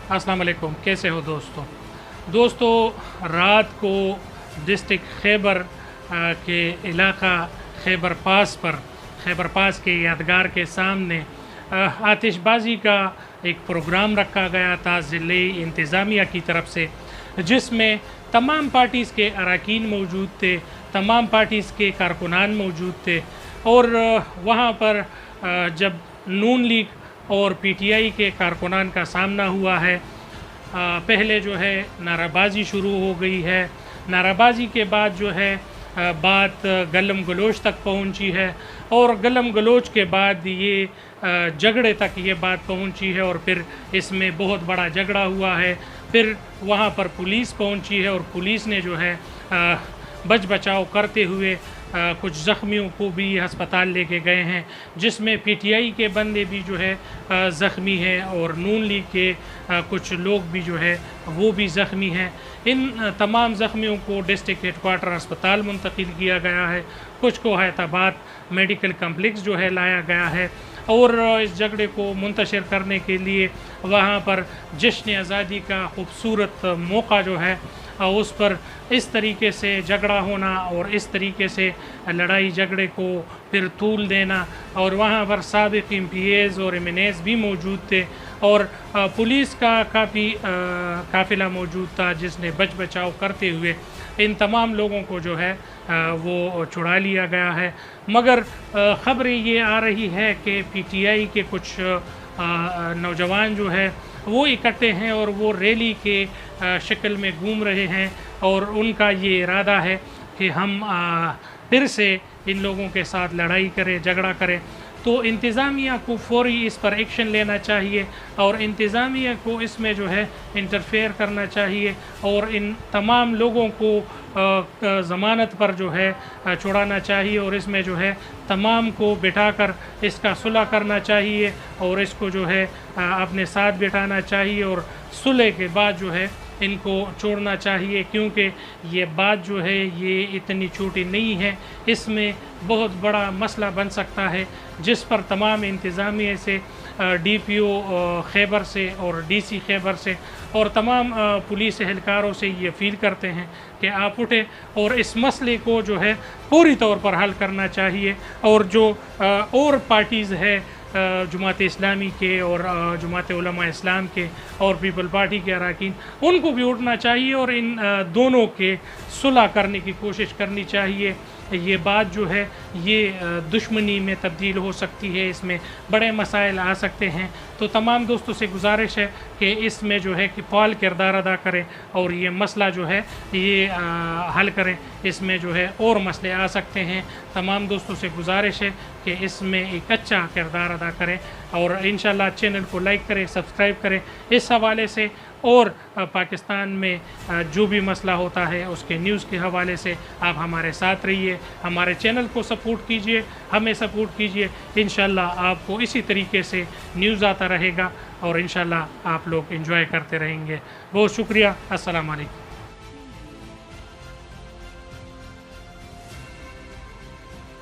अस्सलाम वालेकुम, कैसे हो दोस्तों। रात को डिस्ट्रिक्ट खैबर के इलाका खैबर पास के यादगार के सामने आतिशबाजी का एक प्रोग्राम रखा गया था ज़िले इंतज़ामिया की तरफ से, जिसमें तमाम पार्टीज़ के अरकान मौजूद थे, तमाम पार्टीज़ के कारकुनान मौजूद थे। और वहाँ पर जब नून लीग और पीटीआई के कारकुनान का सामना हुआ है, पहले जो है नाराबाजी शुरू हो गई है। नाराबाजी के बाद जो है बात गलम गलोच तक पहुंची है, और गलम गलोच के बाद ये झगड़े तक ये बात पहुंची है, और फिर इसमें बहुत बड़ा झगड़ा हुआ है। फिर वहाँ पर पुलिस पहुंची है, और पुलिस ने जो है बच बचाव करते हुए कुछ ज़ख्मियों को भी हस्पताल लेके गए हैं, जिसमें पीटीआई के बंदे भी जो है ज़ख्मी हैं, और नून लीग के कुछ लोग भी जो है वो भी ज़ख्मी हैं। इन तमाम ज़ख्मियों को डिस्ट्रिक्ट हेडक्वार्टर अस्पताल मुंतकिल किया गया है, कुछ को हैदराबाद मेडिकल कम्प्लेक्स जो है लाया गया है। और इस झगड़े को मुंतशिर करने के लिए वहाँ पर जश्न आज़ादी का खूबसूरत मौका जो है उस पर इस तरीके से झगड़ा होना, और इस तरीके से लड़ाई झगड़े को फिर तूल देना, और वहाँ पर साबिक़ एमपीएज़ और एमएनएज़ भी मौजूद थे, और पुलिस का काफ़ी काफ़िला मौजूद था, जिसने बच बचाव करते हुए इन तमाम लोगों को जो है वो छुड़ा लिया गया है। मगर ख़बरें ये आ रही है कि पीटीआई के कुछ नौजवान जो है वो इकट्ठे हैं, और वो रैली के शक्ल में घूम रहे हैं, और उनका ये इरादा है कि हम फिर से इन लोगों के साथ लड़ाई करें, झगड़ा करें। तो इंतज़ामिया को फ़ौरी इस पर एक्शन लेना चाहिए, और इंतज़ामिया को इसमें जो है इंटरफेयर करना चाहिए, और इन तमाम लोगों को ज़मानत पर जो है छुड़ाना चाहिए, और इसमें जो है तमाम को बिठाकर इसका सुलह करना चाहिए, और इसको जो है अपने साथ बिठाना चाहिए, और सुलह के बाद जो है इनको छोड़ना चाहिए, क्योंकि ये बात जो है ये इतनी छोटी नहीं है, इसमें बहुत बड़ा मसला बन सकता है, जिस पर तमाम इंतज़ामिया से डीपीओ खैबर से और डीसी खैबर से और तमाम पुलिस एहलकारों से ये अपील करते हैं कि आप उठे और इस मसले को जो है पूरी तौर पर हल करना चाहिए। और जो और पार्टीज़ है जमात इस्लामी के और जमात उलमा इस्लाम के और पीपल पार्टी के अरकान, उनको भी उठना चाहिए, और इन दोनों के सुलह करने की कोशिश करनी चाहिए। ये बात जो है ये दुश्मनी में तब्दील हो सकती है, इसमें बड़े मसाइल आ सकते हैं। तो तमाम दोस्तों से गुजारिश है कि इसमें जो है कि फ़ाल किरदार अदा करें, और ये मसला जो है ये हल करें। इसमें जो है और मसले आ सकते हैं। तमाम दोस्तों से गुजारिश है कि इसमें एक अच्छा किरदार अदा करें, और इंशाल्लाह चैनल को लाइक करें, सब्सक्राइब करें। इस हवाले से और पाकिस्तान में जो भी मसला होता है उसके न्यूज़ के हवाले से आप हमारे साथ रहिए, हमारे चैनल को सपोर्ट कीजिए, हमें सपोर्ट कीजिए। इंशाल्लाह आपको इसी तरीके से न्यूज़ आता रहेगा, और इंशाल्लाह आप लोग एंजॉय करते रहेंगे। बहुत शुक्रिया। अस्सलाम वालेकुम।